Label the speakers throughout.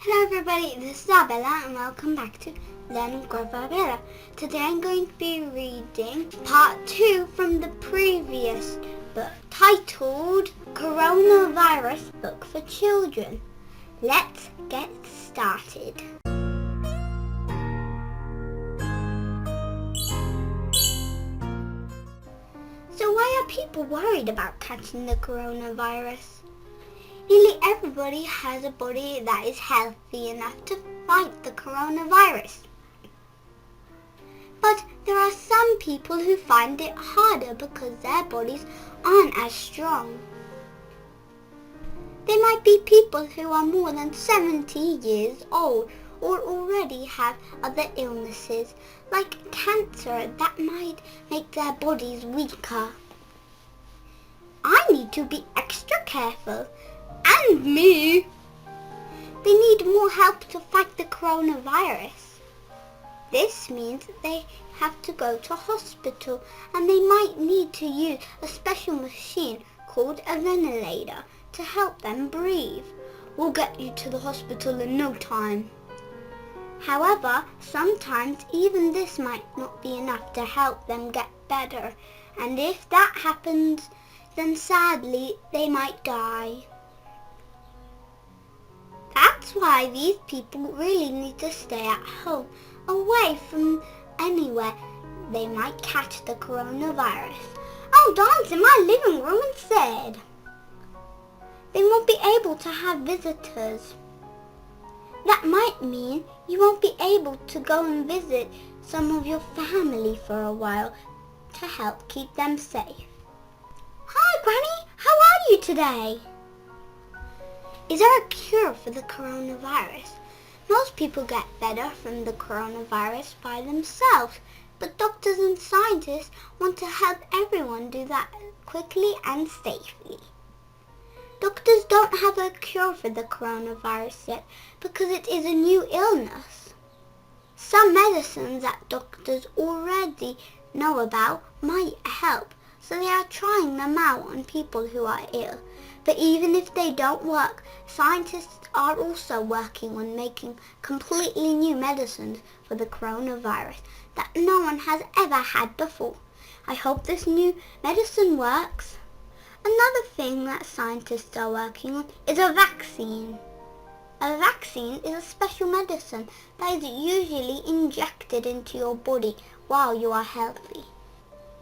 Speaker 1: Hello everybody, this is Arbella and welcome back to Learn and Grow with Arbella. Today I'm going to be reading part 2 from the previous book titled Coronavirus Book for Children. Let's get started. So why are people worried about catching the coronavirus? Nearly everybody has a body that is healthy enough to fight the coronavirus. But there are some people who find it harder because their bodies aren't as strong. They might be people who are more than 70 years old or already have other illnesses like cancer that might make their bodies weaker. I need to be extra careful. And me. They need more help to fight the coronavirus. This means they have to go to hospital and they might need to use a special machine called a ventilator to help them breathe. We'll get you to the hospital in no time. However, sometimes even this might not be enough to help them get better, and if that happens, then sadly they might die. That's why these people really need to stay at home, away from anywhere they might catch the coronavirus. I'll dance in my living room instead. They won't be able to have visitors. That might mean you won't be able to go and visit some of your family for a while to help keep them safe. Hi, Granny. How are you today? Is there a cure for the coronavirus? Most people get better from the coronavirus by themselves, but doctors and scientists want to help everyone do that quickly and safely. Doctors don't have a cure for the coronavirus yet because it is a new illness. Some medicines that doctors already know about might help, so they are trying them out on people who are ill. But even if they don't work, scientists are also working on making completely new medicines for the coronavirus that no one has ever had before. I hope this new medicine works. Another thing that scientists are working on is a vaccine. A vaccine is a special medicine that is usually injected into your body while you are healthy.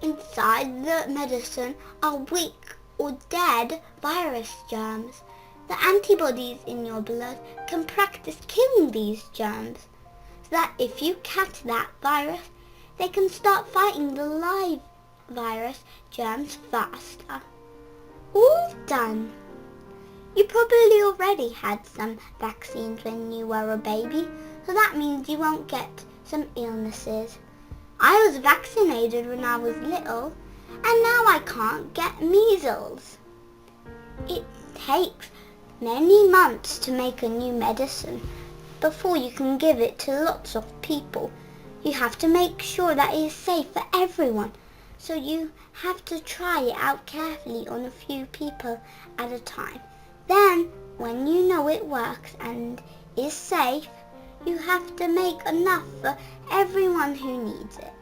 Speaker 1: Inside the medicine are weak or dead virus germs. The antibodies in your blood can practice killing these germs, so that if you catch that virus, they can start fighting the live virus germs faster. All done. You probably already had some vaccines when you were a baby, so that means you won't get some illnesses. I was vaccinated when I was little, and now I can't get measles. It takes many months to make a new medicine before you can give it to lots of people. You have to make sure that it is safe for everyone, so you have to try it out carefully on a few people at a time. Then, when you know it works and is safe, you have to make enough for everyone who needs it.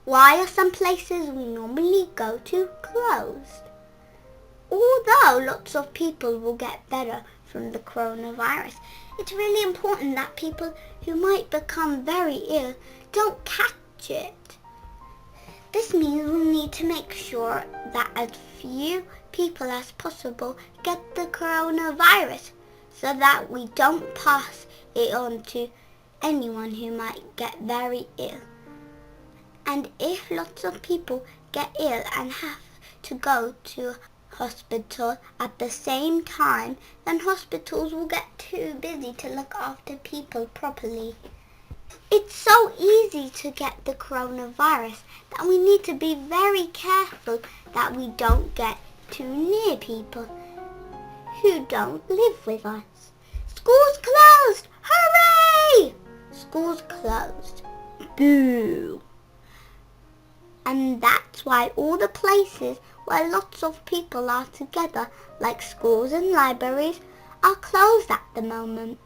Speaker 1: Why are some places we normally go to closed? Although lots of people will get better from the coronavirus, it's really important that people who might become very ill don't catch it. This means we need to make sure that as few people as possible get the coronavirus so that we don't pass it on to anyone who might get very ill. And if lots of people get ill and have to go to hospital at the same time, then hospitals will get too busy to look after people properly. It's so easy to get the coronavirus that we need to be very careful that we don't get too near people who don't live with us. School's closed! Hooray! School's closed. Boo! And that's why all the places where lots of people are together, like schools and libraries, are closed at the moment.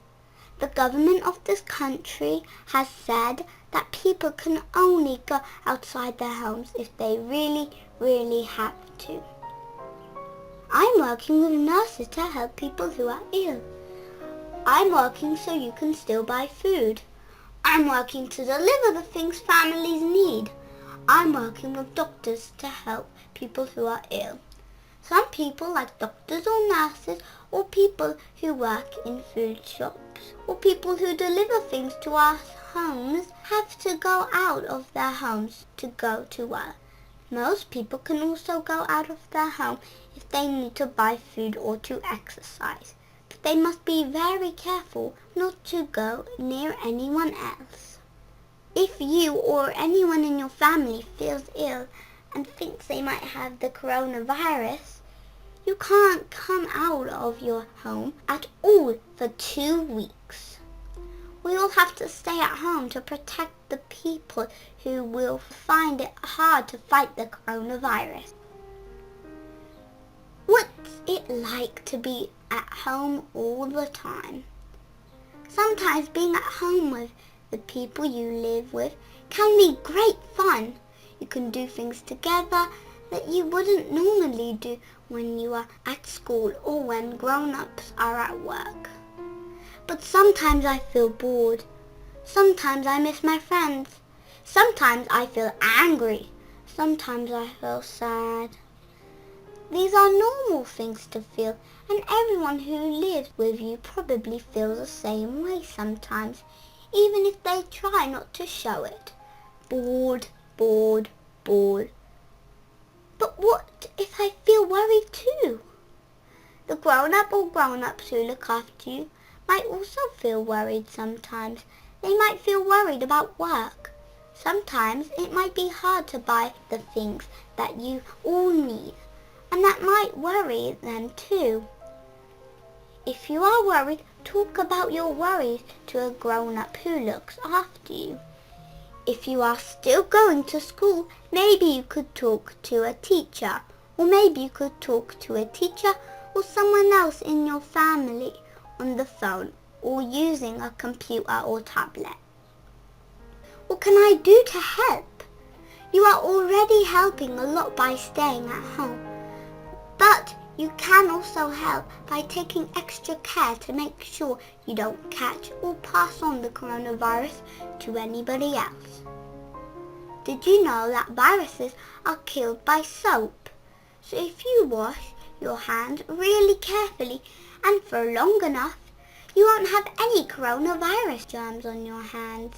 Speaker 1: The government of this country has said that people can only go outside their homes if they really, really have to. I'm working with nurses to help people who are ill. I'm working so you can still buy food. I'm working to deliver the things families need. I'm working with doctors to help people who are ill. Some people, like doctors or nurses, or people who work in food shops, or people who deliver things to our homes, have to go out of their homes to go to work. Most people can also go out of their home if they need to buy food or to exercise. But they must be very careful not to go near anyone else. If you or anyone in your family feels ill and thinks they might have the coronavirus, you can't come out of your home at all for 2 weeks. We all have to stay at home to protect the people who will find it hard to fight the coronavirus. What's it like to be at home all the time? Sometimes being at home with the people you live with can be great fun. You can do things together that you wouldn't normally do when you are at school or when grown-ups are at work. But sometimes I feel bored. Sometimes I miss my friends. Sometimes I feel angry. Sometimes I feel sad. These are normal things to feel, and everyone who lives with you probably feels the same way sometimes, even if they try not to show it. Bored, bored, bored. But what if I feel worried too? The grown-up or grown-ups who look after you might also feel worried sometimes. They might feel worried about work. Sometimes it might be hard to buy the things that you all need, and that might worry them too. If you are worried, talk about your worries to a grown-up who looks after you. If you are still going to school, maybe you could talk to a teacher, or maybe you could talk to a teacher or someone else in your family on the phone or using a computer or tablet. What can I do to help? You are already helping a lot by staying at home, but you can also help by taking extra care to make sure you don't catch or pass on the coronavirus to anybody else. Did you know that viruses are killed by soap? So if you wash your hands really carefully and for long enough, you won't have any coronavirus germs on your hands.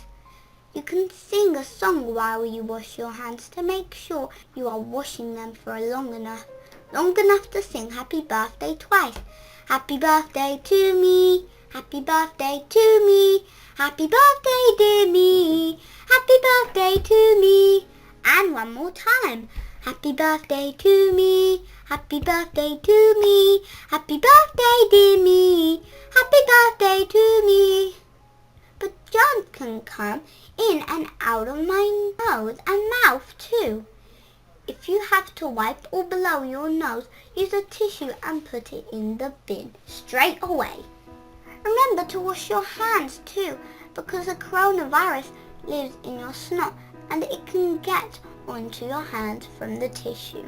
Speaker 1: You can sing a song while you wash your hands to make sure you are washing them for long enough to sing happy birthday twice. Happy birthday to me, happy birthday to me, happy birthday dear me, happy birthday to me. And one more time. Happy birthday to me, happy birthday to me, happy birthday dear me, happy birthday to me. But germs can come in and out of my nose and mouth too. If you have to wipe or blow your nose, use a tissue and put it in the bin straight away. Remember to wash your hands too, because the coronavirus lives in your snot and it can get onto your hands from the tissue.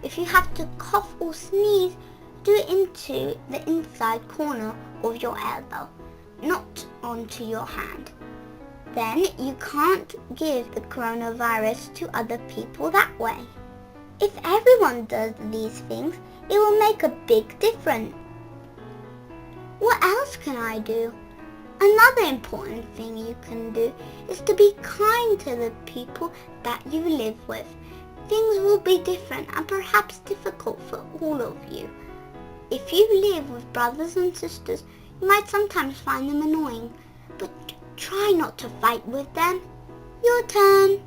Speaker 1: If you have to cough or sneeze, do it into the inside corner of your elbow, not onto your hand. Then you can't give the coronavirus to other people that way. If everyone does these things, it will make a big difference. What else can I do? Another important thing you can do is to be kind to the people that you live with. Things will be different and perhaps difficult for all of you. If you live with brothers and sisters, you might sometimes find them annoying, but try not to fight with them. Your turn.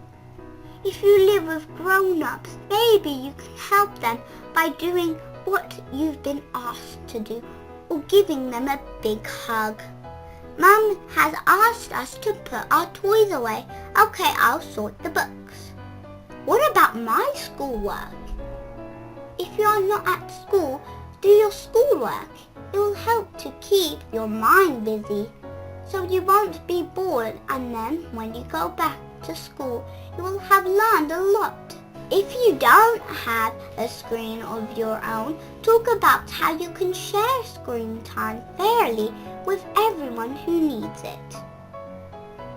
Speaker 1: If you live with grown-ups, maybe you can help them by doing what you've been asked to do or giving them a big hug. Mum has asked us to put our toys away. Okay, I'll sort the books. What about my schoolwork? If you are not at school, do your schoolwork. It will help to keep your mind busy, so you won't be bored, and then when you go back to school, you will have learned a lot. If you don't have a screen of your own, talk about how you can share screen time fairly with everyone who needs it.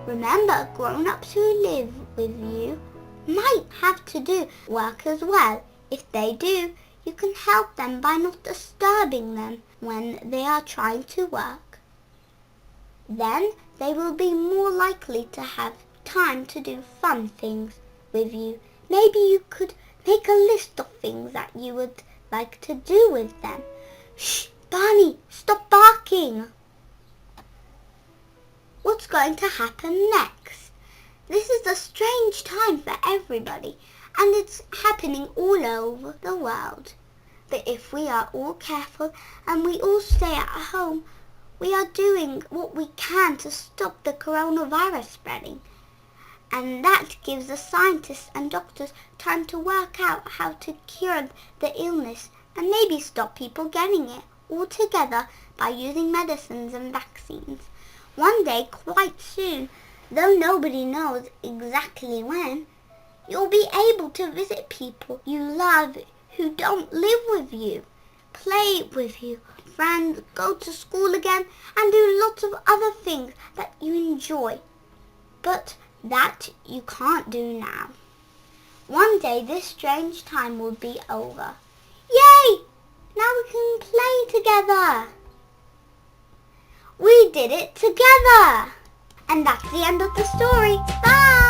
Speaker 1: Remember, grown-ups who live with you might have to do work as well. If they do, you can help them by not disturbing them when they are trying to work. Then they will be more likely to have time to do fun things with you. Maybe you could make a list of things that you would like to do with them. Shh, Barney, stop barking. What's going to happen next? This is a strange time for everybody, and it's happening all over the world. But if we are all careful and we all stay at home, we are doing what we can to stop the coronavirus spreading. And that gives the scientists and doctors time to work out how to cure the illness and maybe stop people getting it altogether by using medicines and vaccines. One day, quite soon, though nobody knows exactly when, you'll be able to visit people you love who don't live with you, play with you, friends, go to school again, and do lots of other things that you enjoy. But that you can't do now. One day this strange time will be over. Yay! Now we can play together. We did it together! And that's the end of the story. Bye!